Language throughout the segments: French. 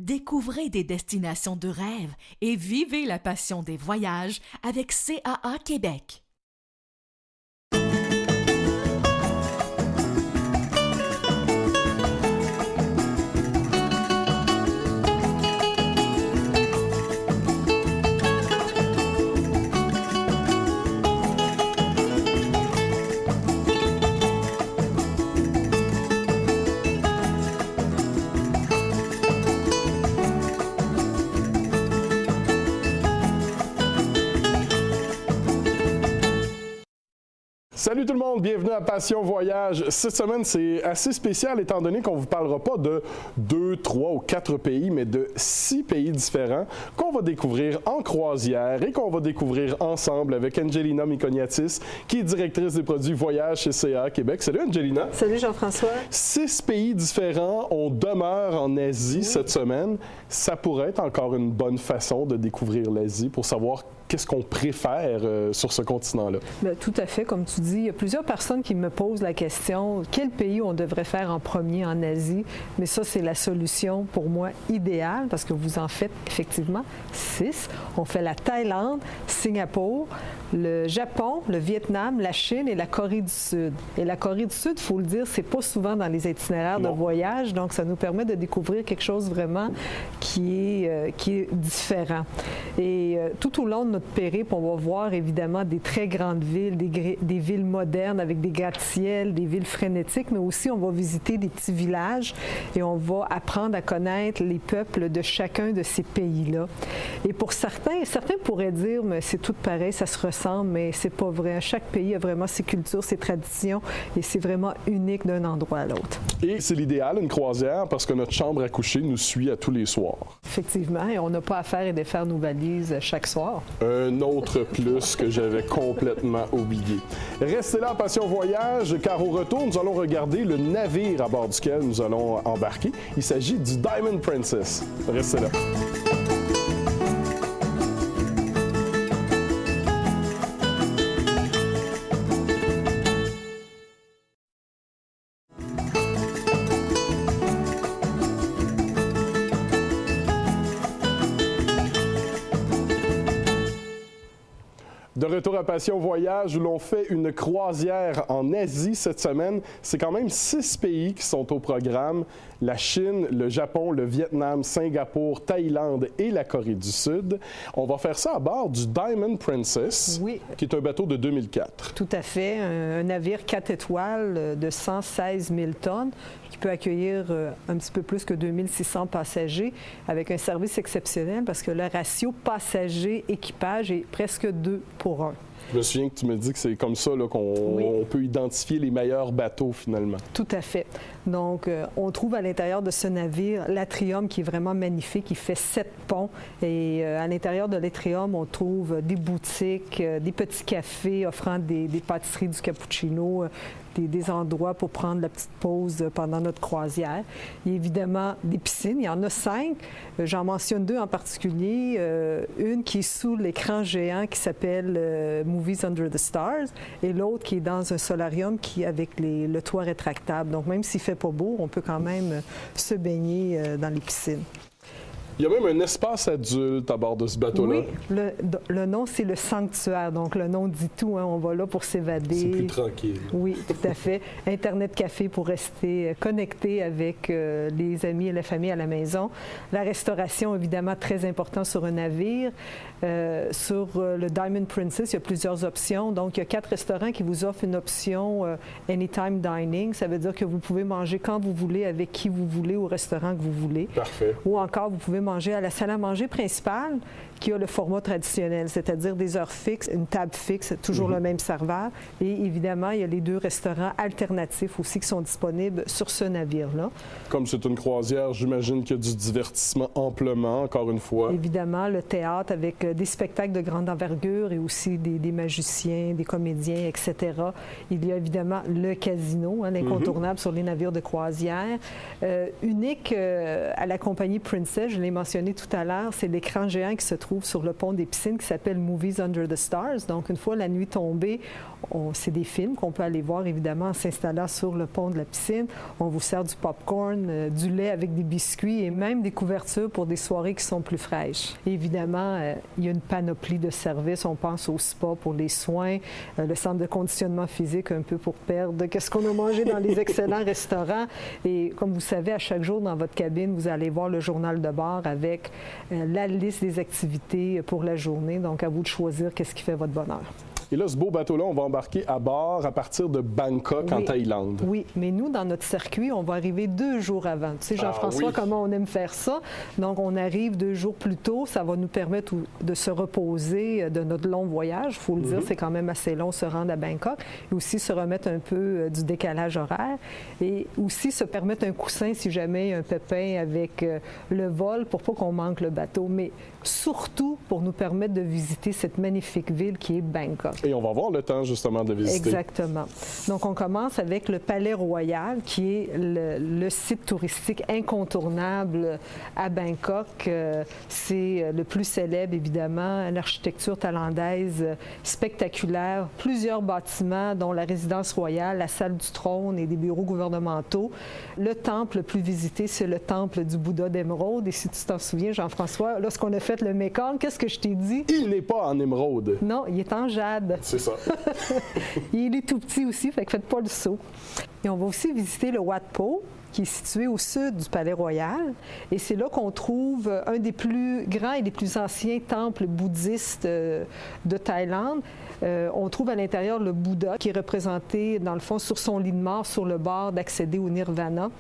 Découvrez des destinations de rêve et vivez la passion des voyages avec CAA Québec. Salut tout le monde, bienvenue à Passion Voyage. Cette semaine, c'est assez spécial étant donné qu'on ne vous parlera pas de 2, 3 ou 4 pays, mais de 6 pays différents qu'on va découvrir en croisière et qu'on va découvrir ensemble avec Angelina Mikoniatis, qui est directrice des produits voyage chez CAA Québec. Salut Angelina. Salut Jean-François. 6 pays différents, on demeure en Asie cette semaine. Ça pourrait être encore une bonne façon de découvrir l'Asie pour savoir qu'est-ce qu'on préfère sur ce continent-là? Bien, tout à fait, comme tu dis. Il y a plusieurs personnes qui me posent la question, quel pays on devrait faire en premier en Asie? Mais ça, c'est la solution pour moi idéale, parce que vous en faites effectivement 6. On fait la Thaïlande, Singapour, le Japon, le Vietnam, la Chine et la Corée du Sud. Et la Corée du Sud, il faut le dire, c'est pas souvent dans les itinéraires de voyage, donc ça nous permet de découvrir quelque chose vraiment qui est différent. Et tout au long de notre périple, on va voir évidemment des très grandes villes, des villes modernes avec des gratte-ciels, des villes frénétiques, mais aussi on va visiter des petits villages et on va apprendre à connaître les peuples de chacun de ces pays-là. Et pour certains pourraient dire, mais c'est tout pareil, ça se ressemble, mais c'est pas vrai. Chaque pays a vraiment ses cultures, ses traditions et c'est vraiment unique d'un endroit à l'autre. Et c'est l'idéal, une croisière, parce que notre chambre à coucher nous suit à tous les soirs. Effectivement, et on n'a pas à faire et défaire nos valises chaque soir. Un autre plus que j'avais complètement oublié. Restez là, Passion Voyage, car au retour, nous allons regarder le navire à bord duquel nous allons embarquer. Il s'agit du Diamond Princess. Restez là. De retour à Passion Voyage, où l'on fait une croisière en Asie cette semaine. C'est quand même 6 pays qui sont au programme. La Chine, le Japon, le Vietnam, Singapour, Thaïlande et la Corée du Sud. On va faire ça à bord du Diamond Princess, qui est un bateau de 2004. Tout à fait. Un navire 4 étoiles de 116 000 tonnes qui peut accueillir un petit peu plus que 2600 passagers avec un service exceptionnel parce que le ratio passager-équipage est presque 2 pour 1. Je me souviens que tu me dis que c'est comme ça qu'on peut identifier les meilleurs bateaux, finalement. Tout à fait. Donc, on trouve à l'intérieur de ce navire l'Atrium qui est vraiment magnifique. Il fait 7 ponts. Et à l'intérieur de l'Atrium, on trouve des boutiques, des petits cafés offrant des pâtisseries du cappuccino, des endroits pour prendre la petite pause pendant notre croisière. Il y a évidemment des piscines. Il y en a 5. J'en mentionne 2 en particulier. Une qui est sous l'écran géant qui s'appelle Movies Under the Stars et l'autre qui est dans un solarium avec le toit rétractable. Donc, même s'il ne fait pas beau, on peut quand même se baigner dans les piscines. Il y a même un espace adulte à bord de ce bateau-là. Oui, le nom, c'est le sanctuaire. Donc, le nom dit tout. Hein, on va là pour s'évader. C'est plus tranquille. Oui, tout à fait. Internet café pour rester connecté avec les amis et la famille à la maison. La restauration, évidemment, très important sur un navire. Sur le Diamond Princess, il y a plusieurs options. Donc, il y a 4 restaurants qui vous offrent une option Anytime Dining. Ça veut dire que vous pouvez manger quand vous voulez, avec qui vous voulez, au restaurant que vous voulez. Parfait. Ou encore, vous pouvez manger à la salle à manger principale qui a le format traditionnel, c'est-à-dire des heures fixes, une table fixe, toujours le même serveur. Et évidemment, il y a les 2 restaurants alternatifs aussi qui sont disponibles sur ce navire-là. Comme c'est une croisière, j'imagine qu'il y a du divertissement amplement, encore une fois. Évidemment, le théâtre avec des spectacles de grande envergure et aussi des magiciens, des comédiens, etc. Il y a évidemment le casino, hein, l'incontournable sur les navires de croisière. Unique à la compagnie Princess, je l'ai mentionné tout à l'heure, c'est l'écran géant qui se trouve sur le pont des piscines qui s'appelle Movies Under the Stars. Donc, une fois la nuit tombée, c'est des films qu'on peut aller voir, évidemment, en s'installant sur le pont de la piscine. On vous sert du popcorn, du lait avec des biscuits et même des couvertures pour des soirées qui sont plus fraîches. Et évidemment, il y a une panoplie de services. On pense au spa pour les soins, le centre de conditionnement physique un peu pour perdre qu'est-ce qu'on a mangé dans les excellents restaurants. Et comme vous savez, à chaque jour dans votre cabine, vous allez voir le journal de bord avec la liste des activités pour la journée. Donc, à vous de choisir qu'est-ce qui fait votre bonheur. Et là, ce beau bateau-là, on va embarquer à bord à partir de Bangkok, en Thaïlande. Oui, mais nous, dans notre circuit, on va arriver 2 jours avant. Tu sais, Jean-François, comment on aime faire ça? Donc, on arrive 2 jours plus tôt. Ça va nous permettre de se reposer de notre long voyage. Il faut le dire, c'est quand même assez long se rendre à Bangkok. Et aussi se remettre un peu du décalage horaire. Et aussi se permettre un coussin si jamais il y a un pépin avec le vol pour pas qu'on manque le bateau. Mais surtout pour nous permettre de visiter cette magnifique ville qui est Bangkok. Et on va avoir le temps, justement, de visiter. Exactement. Donc, on commence avec le Palais Royal, qui est le site touristique incontournable à Bangkok. C'est le plus célèbre, évidemment, l'architecture thaïlandaise spectaculaire, plusieurs bâtiments, dont la résidence royale, la salle du trône et des bureaux gouvernementaux. Le temple le plus visité, c'est le temple du Bouddha d'Émeraude. Et si tu t'en souviens, Jean-François, lorsqu'on a fait le Mekong, qu'est-ce que je t'ai dit? Il n'est pas en émeraude. Non, il est en jade. C'est ça. Il est tout petit aussi, fait que faites pas le saut. Et on va aussi visiter le Wat Po, qui est situé au sud du Palais Royal. Et c'est là qu'on trouve un des plus grands et des plus anciens temples bouddhistes de Thaïlande. On trouve à l'intérieur le Bouddha, qui est représenté, dans le fond, sur son lit de mort, sur le bord d'accéder au Nirvana.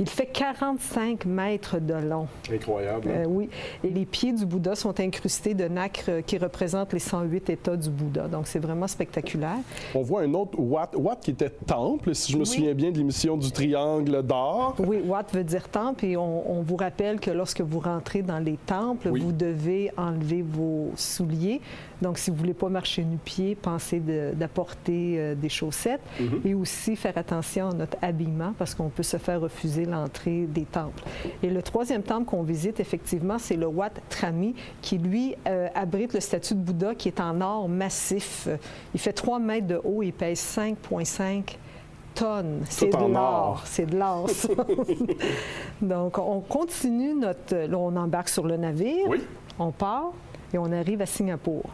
Il fait 45 mètres de long. Incroyable. Oui. Et les pieds du Bouddha sont incrustés de nacre qui représentent les 108 états du Bouddha. Donc, c'est vraiment spectaculaire. On voit un autre Wat qui était temple, si je me souviens bien de l'émission du Triangle d'or. Oui, Wat veut dire temple. Et on vous rappelle que lorsque vous rentrez dans les temples, vous devez enlever vos souliers. Donc, si vous ne voulez pas marcher nu-pied, pensez d'apporter des chaussettes. Et aussi faire attention à notre habillement parce qu'on peut se faire refuser l'entrée des temples. Et le troisième temple qu'on visite, effectivement, c'est le Wat Trami, qui, lui, abrite le statue de Bouddha qui est en or massif. Il fait 3 mètres de haut et pèse 5,5 tonnes. C'est de l'or. C'est de l'or, ça. Donc, on continue Là, on embarque sur le navire. Oui. On part et on arrive à Singapour.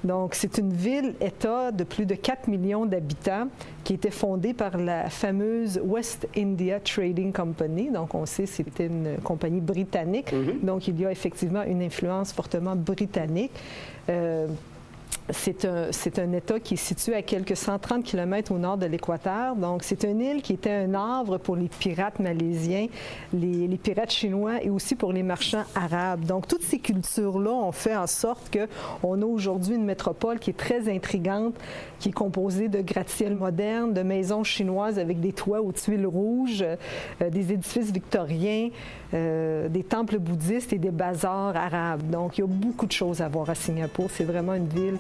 Donc, c'est une ville-État de plus de 4 millions d'habitants qui a été fondée par la fameuse West India Trading Company. Donc, on sait que c'était une compagnie britannique. Donc, il y a effectivement une influence fortement britannique. C'est un État qui est situé à quelques 130 km au nord de l'Équateur. Donc, c'est une île qui était un havre pour les pirates malaisiens, les pirates chinois et aussi pour les marchands arabes. Donc, toutes ces cultures-là ont fait en sorte qu'on a aujourd'hui une métropole qui est très intrigante, qui est composée de gratte-ciels modernes, de maisons chinoises avec des toits aux tuiles rouges, des édifices victoriens, des temples bouddhistes et des bazars arabes. Donc, il y a beaucoup de choses à voir à Singapour. C'est vraiment une ville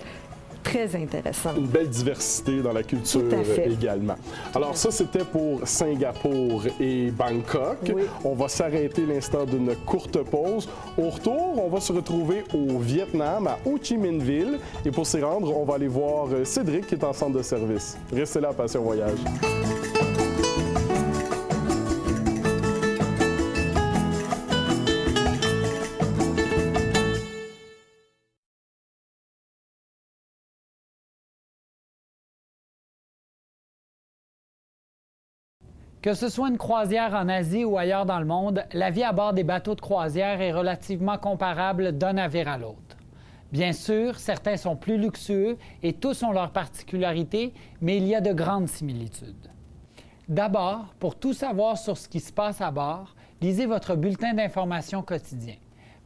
très intéressante. Une belle diversité dans la culture également. Alors ça, c'était pour Singapour et Bangkok. Oui. On va s'arrêter l'instant d'une courte pause. Au retour, on va se retrouver au Vietnam, à Ho Chi Minh Ville. Et pour s'y rendre, on va aller voir Cédric qui est en centre de service. Restez là à Passion Voyage. Que ce soit une croisière en Asie ou ailleurs dans le monde, la vie à bord des bateaux de croisière est relativement comparable d'un navire à l'autre. Bien sûr, certains sont plus luxueux et tous ont leurs particularités, mais il y a de grandes similitudes. D'abord, pour tout savoir sur ce qui se passe à bord, lisez votre bulletin d'information quotidien.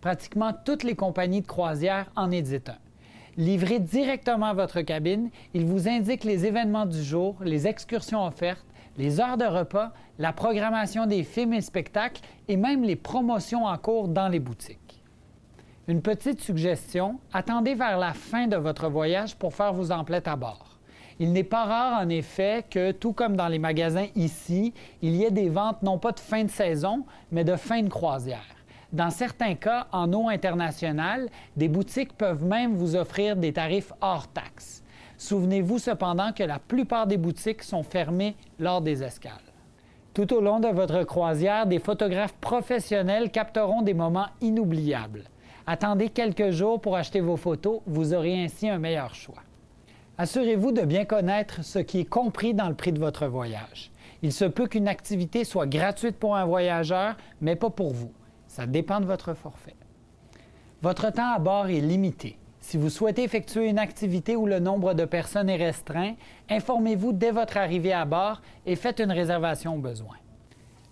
Pratiquement toutes les compagnies de croisière en éditent un. Livré directement à votre cabine, il vous indique les événements du jour, les excursions offertes, les heures de repas, la programmation des films et spectacles et même les promotions en cours dans les boutiques. Une petite suggestion, attendez vers la fin de votre voyage pour faire vos emplettes à bord. Il n'est pas rare en effet que, tout comme dans les magasins ici, il y ait des ventes non pas de fin de saison, mais de fin de croisière. Dans certains cas, en eau internationale, des boutiques peuvent même vous offrir des tarifs hors taxes. Souvenez-vous cependant que la plupart des boutiques sont fermées lors des escales. Tout au long de votre croisière, des photographes professionnels capteront des moments inoubliables. Attendez quelques jours pour acheter vos photos, vous aurez ainsi un meilleur choix. Assurez-vous de bien connaître ce qui est compris dans le prix de votre voyage. Il se peut qu'une activité soit gratuite pour un voyageur, mais pas pour vous. Ça dépend de votre forfait. Votre temps à bord est limité. Si vous souhaitez effectuer une activité où le nombre de personnes est restreint, informez-vous dès votre arrivée à bord et faites une réservation au besoin.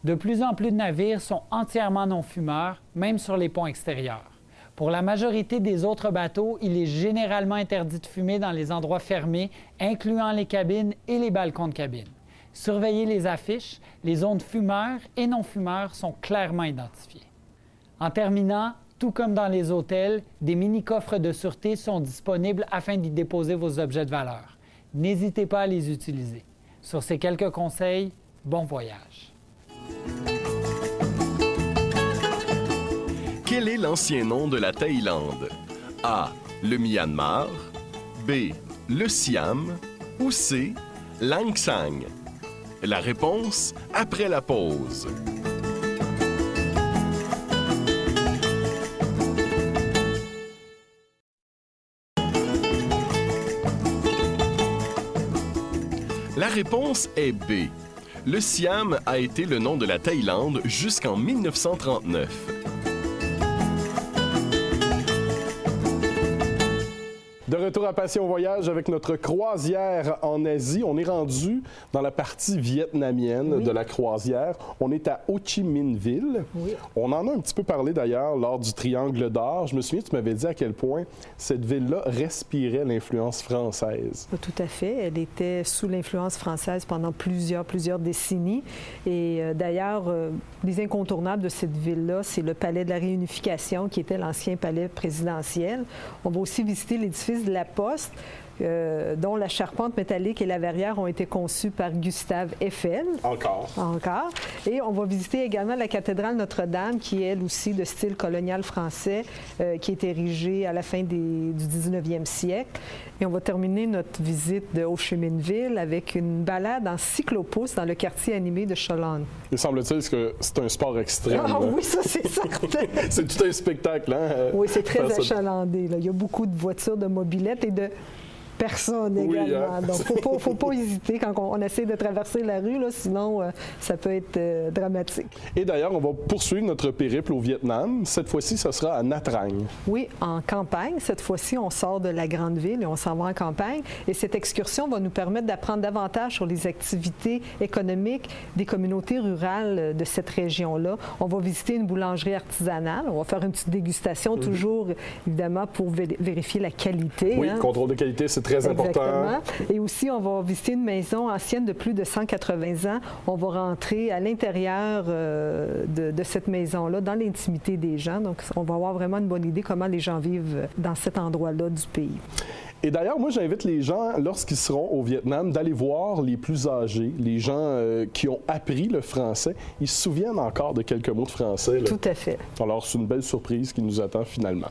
De plus en plus de navires sont entièrement non-fumeurs, même sur les ponts extérieurs. Pour la majorité des autres bateaux, il est généralement interdit de fumer dans les endroits fermés, incluant les cabines et les balcons de cabine. Surveillez les affiches, les zones fumeurs et non-fumeurs sont clairement identifiées. En terminant, tout comme dans les hôtels, des mini-coffres de sûreté sont disponibles afin d'y déposer vos objets de valeur. N'hésitez pas à les utiliser. Sur ces quelques conseils, bon voyage. Quel est l'ancien nom de la Thaïlande? A. Le Myanmar. B. Le Siam. Ou C. Lang Sang. La réponse après la pause. La réponse est B. Le Siam a été le nom de la Thaïlande jusqu'en 1939. De retour à Passion Voyage avec notre croisière en Asie. On est rendu dans la partie vietnamienne de la croisière. On est à Ho Chi Minh Ville. Oui. On en a un petit peu parlé d'ailleurs lors du Triangle d'Or. Je me souviens, tu m'avais dit à quel point cette ville-là respirait l'influence française. Tout à fait. Elle était sous l'influence française pendant plusieurs décennies. Et d'ailleurs, les incontournables de cette ville-là, c'est le palais de la Réunification, qui était l'ancien palais présidentiel. On va aussi visiter l'édifice de la Poste, dont la charpente métallique et la verrière ont été conçues par Gustave Eiffel. Encore. Et on va visiter également la cathédrale Notre-Dame, qui est elle aussi de style colonial français, qui est érigée à la fin du 19e siècle. Et on va terminer notre visite de Ho Chi Minh Ville avec une balade en cyclopousse dans le quartier animé de Cha Lan. Il semble-t-il que c'est un sport extrême. Ah oui, ça c'est certain. C'est tout un spectacle, hein? Oui, c'est très achalandé. Là. Il y a beaucoup de voitures, de mobylettes et de personnes également. Oui, hein? Donc, faut pas hésiter quand on essaie de traverser la rue, là, sinon ça peut être dramatique. Et d'ailleurs, on va poursuivre notre périple au Vietnam. Cette fois-ci, ce sera à Nha Trang. Oui, en campagne. Cette fois-ci, on sort de la grande ville et on s'en va en campagne. Et cette excursion va nous permettre d'apprendre davantage sur les activités économiques des communautés rurales de cette région-là. On va visiter une boulangerie artisanale. On va faire une petite dégustation, toujours, évidemment, pour vérifier la qualité. Oui, le contrôle de qualité, c'est très important. Exactement. Et aussi, on va visiter une maison ancienne de plus de 180 ans. On va rentrer à l'intérieur de cette maison-là, dans l'intimité des gens. Donc, on va avoir vraiment une bonne idée comment les gens vivent dans cet endroit-là du pays. Et d'ailleurs, moi, j'invite les gens, lorsqu'ils seront au Vietnam, d'aller voir les plus âgés, les gens qui ont appris le français. Ils se souviennent encore de quelques mots de français. Là. Tout à fait. Alors, c'est une belle surprise qui nous attend finalement.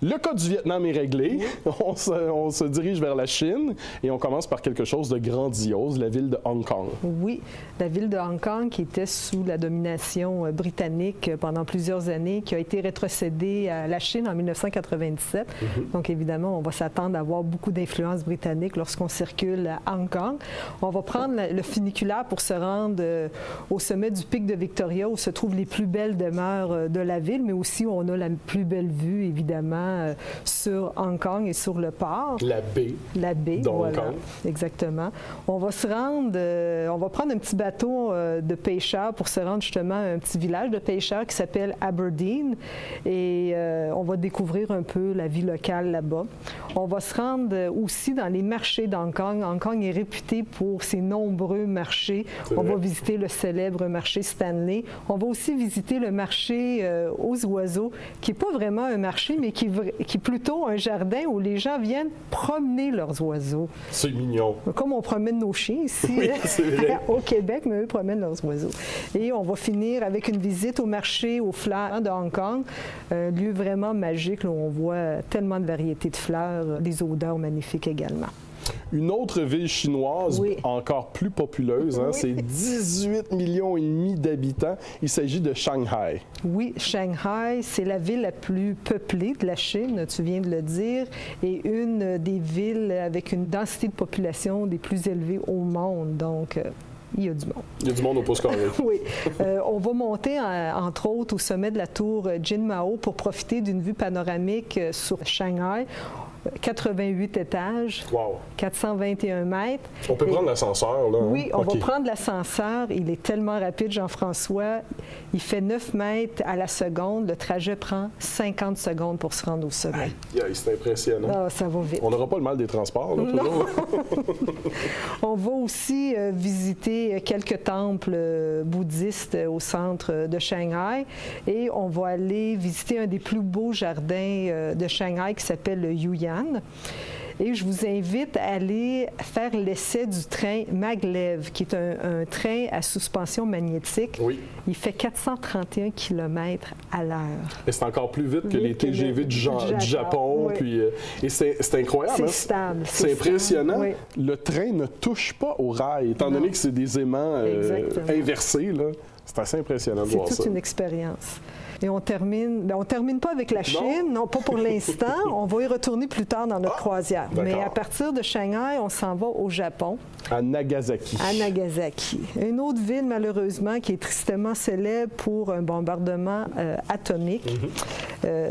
Le cas du Vietnam est réglé. On se dirige vers la Chine et on commence par quelque chose de grandiose, la ville de Hong Kong. Oui, la ville de Hong Kong qui était sous la domination britannique pendant plusieurs années, qui a été rétrocédée à la Chine en 1997. Donc, évidemment, on va s'attendre à avoir beaucoup d'influence britannique lorsqu'on circule à Hong Kong. On va prendre le funiculaire pour se rendre au sommet du pic de Victoria, où se trouvent les plus belles demeures de la ville, mais aussi où on a la plus belle vue, évidemment, sur Hong Kong et sur le port. La baie. La baie, voilà. Exactement. On va se rendre, on va prendre un petit bateau de pêcheurs pour se rendre justement à un petit village de pêcheurs qui s'appelle Aberdeen et on va découvrir un peu la vie locale là-bas. On va se rendre rendre aussi dans les marchés d'Hong Kong. Hong Kong est réputé pour ses nombreux marchés. On va visiter le célèbre marché Stanley. On va aussi visiter le marché aux oiseaux, qui n'est pas vraiment un marché, mais qui est plutôt un jardin où les gens viennent promener leurs oiseaux. C'est mignon. Comme on promène nos chiens ici Oui, c'est vrai. au Québec, mais eux promènent leurs oiseaux. Et on va finir avec une visite au marché aux fleurs de Hong Kong, un lieu vraiment magique là, où on voit tellement de variétés de fleurs, des odeurs magnifiques également. Une autre ville chinoise, Oui. encore plus populeuse, hein, Oui. c'est 18 millions et demi d'habitants. Il s'agit de Shanghai. Oui, Shanghai, c'est la ville la plus peuplée de la Chine, tu viens de le dire, et une des villes avec une densité de population des plus élevées au monde. Donc, il y a du monde. Il y a du monde au pouce carré. Oui. On va monter, entre autres, au sommet de la tour Jinmao pour profiter d'une vue panoramique sur Shanghai. 88 étages, Wow. 421 mètres. On peut prendre l'ascenseur, là. hein? Oui, on OK. va prendre l'ascenseur. Il est tellement rapide, Jean-François. Il fait 9 mètres à la seconde. Le trajet prend 50 secondes pour se rendre au sommet. Yeah, c'est impressionnant. Ah, ça va vite. On n'aura pas le mal des transports, là, Non. toujours. On va aussi visiter quelques temples bouddhistes au centre de Shanghai et on va aller visiter un des plus beaux jardins de Shanghai qui s'appelle le Yuyan. Et je vous invite à aller faire l'essai du train Maglev, qui est un train à suspension magnétique. Oui. Il fait 431 km à l'heure. Et c'est encore plus vite que Vite les que TGV du Japon. oui. Puis, et c'est incroyable. C'est hein? stable. C'est impressionnant. stable, oui. Le train ne touche pas au rail, étant donné que c'est des aimants Exactement. inversés. Là. C'est assez impressionnant de C'est voir toute ça. une expérience. Et on termine pas avec la Chine, non pas pour l'instant. On va y retourner plus tard dans notre croisière. d'accord. Mais à partir de Shanghai, on s'en va au Japon, À Nagasaki. à Nagasaki. Une autre ville, malheureusement, qui est tristement célèbre pour un bombardement atomique.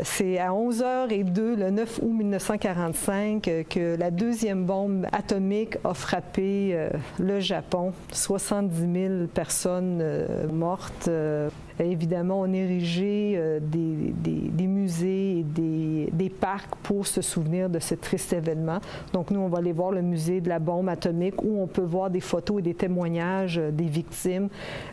C'est à 11h02, le 9 août 1945, que la deuxième bombe atomique a frappé le Japon. 70 000 personnes mortes. Évidemment, on érigeait des musées et des parcs pour se souvenir de ce triste événement. Donc, nous, on va aller voir le musée de la bombe atomique où on peut voir des photos et des témoignages des victimes.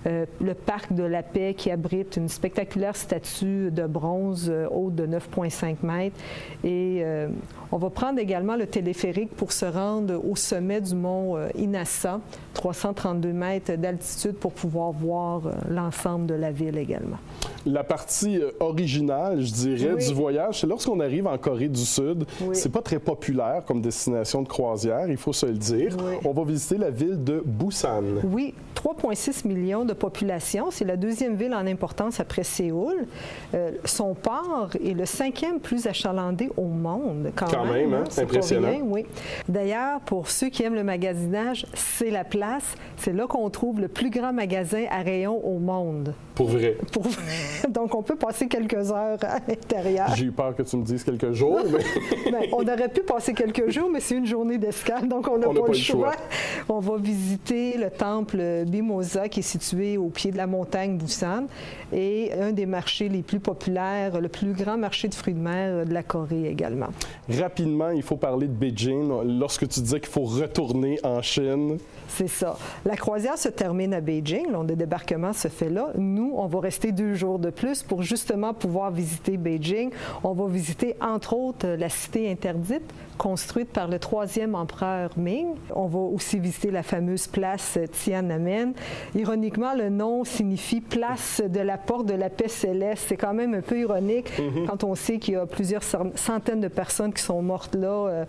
Le parc de la Paix qui abrite une spectaculaire statue de bronze haute de 9,5 mètres. Et on va prendre également le téléphérique pour se rendre au sommet du mont Inasa, 332 mètres d'altitude pour pouvoir voir l'ensemble de la ville également. La partie originale, je dirais, Oui. du voyage, c'est lorsqu'on arrive en Corée du Sud. Oui. C'est pas très populaire comme destination de croisière, il faut se le dire. Oui. On va visiter la ville de Busan. Oui, 3,6 millions de population. C'est la deuxième ville en importance après Séoul. Son port est le 5e plus achalandé au monde. Quand même, hein? C'est pas Impressionnant. rien, oui. D'ailleurs, pour ceux qui aiment le magasinage, c'est la place. C'est là qu'on trouve le plus grand magasin à rayons au monde. Pour vrai. Donc, on peut passer quelques heures à l'intérieur. J'ai eu peur que tu me dises quelques jours, mais Ben, on aurait pu passer quelques jours, mais c'est une journée d'escale, donc on n'a pas le choix. On va visiter le temple Mimosa qui est situé au pied de la montagne Busan et un des marchés les plus populaires, le plus grand marché de fruits de mer de la Corée également. rapidement, il faut parler de Beijing. Lorsque tu disais qu'il faut retourner en Chine, C'est ça. La croisière se termine à Beijing. Le débarquement se fait là. Nous, on va rester 2 jours de plus pour justement pouvoir visiter Beijing. On va visiter, entre autres, la cité interdite, construite par le 3e empereur Ming. On va aussi visiter la fameuse place Tiananmen. Ironiquement, le nom signifie place de la porte de la paix céleste. C'est quand même un peu ironique quand on sait qu'il y a plusieurs centaines de personnes qui sont mortes là,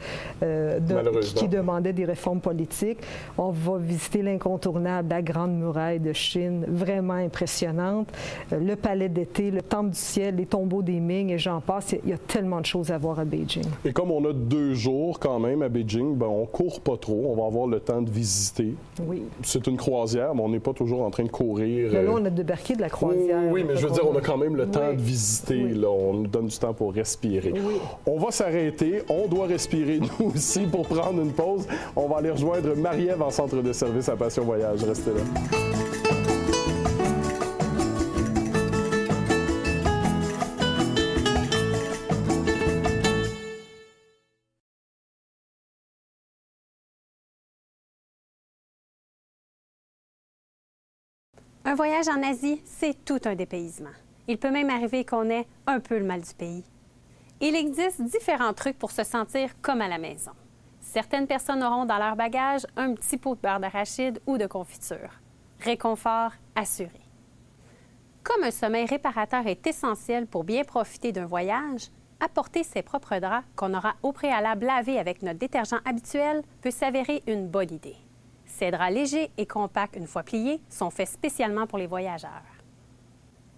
qui demandaient des réformes politiques. On va visiter l'incontournable, la Grande Muraille de Chine, vraiment impressionnante. Le palais d'été, le temple du ciel, les tombeaux des Ming et j'en passe. Il y a tellement de choses à voir à Beijing. Et comme on a 2 jours quand même à Beijing, ben on court pas trop. On va avoir le temps de visiter. Oui. C'est une croisière, mais on n'est pas toujours en train de courir. Mais là, on a débarqué de la croisière. Oui, mais je veux dire, on a quand même le temps de visiter. Oui. Là, on nous donne du temps pour respirer. Oui. On va s'arrêter. On doit respirer, nous aussi, pour prendre une pause. On va aller rejoindre Marie-Ève en centre de service à Passion Voyage. Restez là. Un voyage en Asie, c'est tout un dépaysement. Il peut même arriver qu'on ait un peu le mal du pays. Il existe différents trucs pour se sentir comme à la maison. Certaines personnes auront dans leur bagage un petit pot de beurre d'arachide ou de confiture. Réconfort assuré. Comme un sommeil réparateur est essentiel pour bien profiter d'un voyage, apporter ses propres draps qu'on aura au préalable lavés avec notre détergent habituel peut s'avérer une bonne idée. Ces draps légers et compacts une fois pliés sont faits spécialement pour les voyageurs.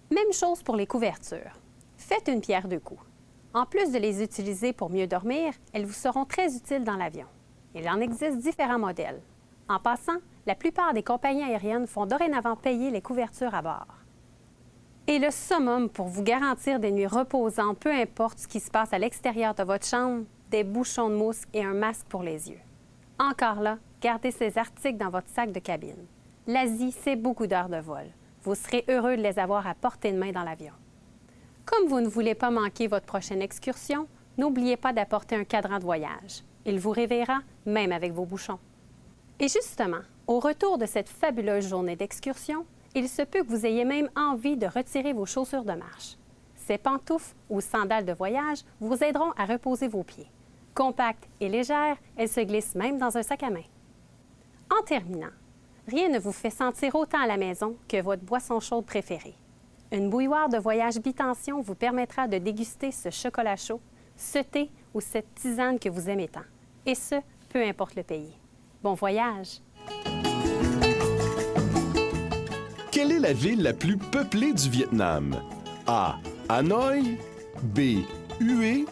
Même chose pour les couvertures. Faites une pierre deux coups. En plus de les utiliser pour mieux dormir, elles vous seront très utiles dans l'avion. Il en existe différents modèles. En passant, la plupart des compagnies aériennes font dorénavant payer les couvertures à bord. Et le summum pour vous garantir des nuits reposantes, peu importe ce qui se passe à l'extérieur de votre chambre, des bouchons de mousse et un masque pour les yeux. Encore là, gardez ces articles dans votre sac de cabine. L'Asie, c'est beaucoup d'heures de vol. Vous serez heureux de les avoir à portée de main dans l'avion. Comme vous ne voulez pas manquer votre prochaine excursion, n'oubliez pas d'apporter un cadran de voyage. Il vous réveillera même avec vos bouchons. Et justement, au retour de cette fabuleuse journée d'excursion, il se peut que vous ayez même envie de retirer vos chaussures de marche. Ces pantoufles ou sandales de voyage vous aideront à reposer vos pieds. Compactes et légères, elles se glissent même dans un sac à main. En terminant, rien ne vous fait sentir autant à la maison que votre boisson chaude préférée. Une bouilloire de voyage Bitension vous permettra de déguster ce chocolat chaud, ce thé ou cette tisane que vous aimez tant. Et ce, peu importe le pays. Bon voyage! Quelle est la ville la plus peuplée du Vietnam? A. Hanoï, B. Hue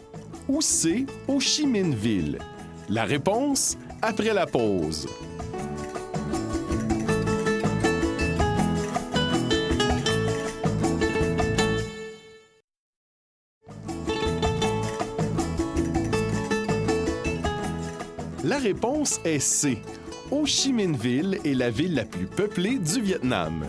ou C. Ho Chi Minh Ville? La réponse après la pause. La réponse est C. Ho Chi Minh Ville est la ville la plus peuplée du Vietnam.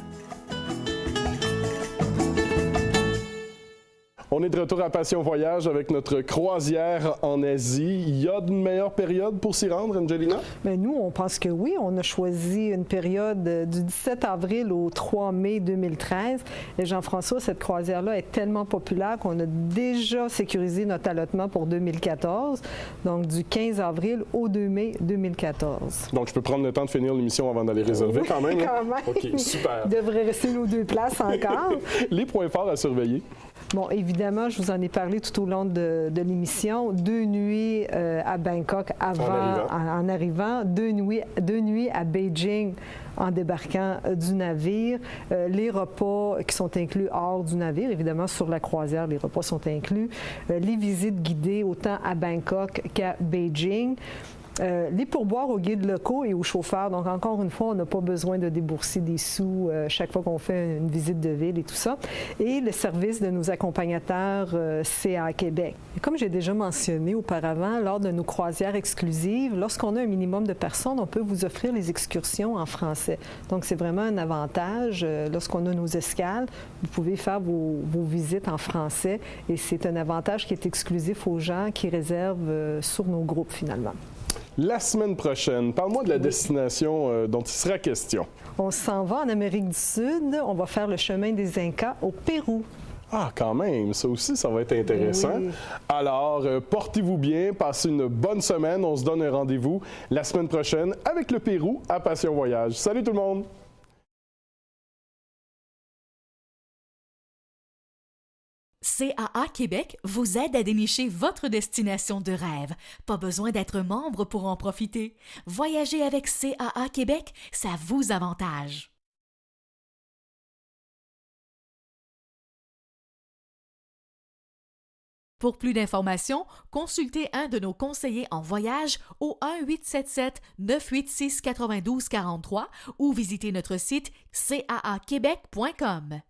On est de retour à Passion Voyage avec notre croisière en Asie. Il y a une meilleure période pour s'y rendre, Angelina? Bien, nous, on pense que oui. On a choisi une période du 17 avril au 3 mai 2013. Et Jean-François, cette croisière-là est tellement populaire qu'on a déjà sécurisé notre allotement pour 2014, donc du 15 avril au 2 mai 2014. Donc, je peux prendre le temps de finir l'émission avant d'aller réserver quand même? Quand même. OK, super. Il devrait rester nos 2 places encore. Les points forts à surveiller? Bon, évidemment, je vous en ai parlé tout au long de l'émission. 2 nuits à Bangkok en arrivant, 2 nuits à Beijing en débarquant du navire. Les repas qui sont inclus hors du navire, évidemment, sur la croisière, les repas sont inclus. Les visites guidées autant à Bangkok qu'à Beijing. Les pourboires aux guides locaux et aux chauffeurs. Donc, encore une fois, on n'a pas besoin de débourser des sous chaque fois qu'on fait une visite de ville et tout ça. Et le service de nos accompagnateurs CA Québec. Et comme j'ai déjà mentionné auparavant, lors de nos croisières exclusives, lorsqu'on a un minimum de personnes, on peut vous offrir les excursions en français. Donc, c'est vraiment un avantage. Lorsqu'on a nos escales, vous pouvez faire vos visites en français et c'est un avantage qui est exclusif aux gens qui réservent sur nos groupes, finalement. La semaine prochaine, parle-moi de la destination dont il sera question. On s'en va en Amérique du Sud. On va faire le chemin des Incas au Pérou. Ah, quand même, ça aussi, ça va être intéressant. Oui. Alors, portez-vous bien, passez une bonne semaine. On se donne un rendez-vous la semaine prochaine avec le Pérou à Passion Voyage. Salut tout le monde! CAA Québec vous aide à dénicher votre destination de rêve. Pas besoin d'être membre pour en profiter. Voyager avec CAA Québec, ça vous avantage. Pour plus d'informations, consultez un de nos conseillers en voyage au 1-877-986-9243 ou visitez notre site caaquebec.com.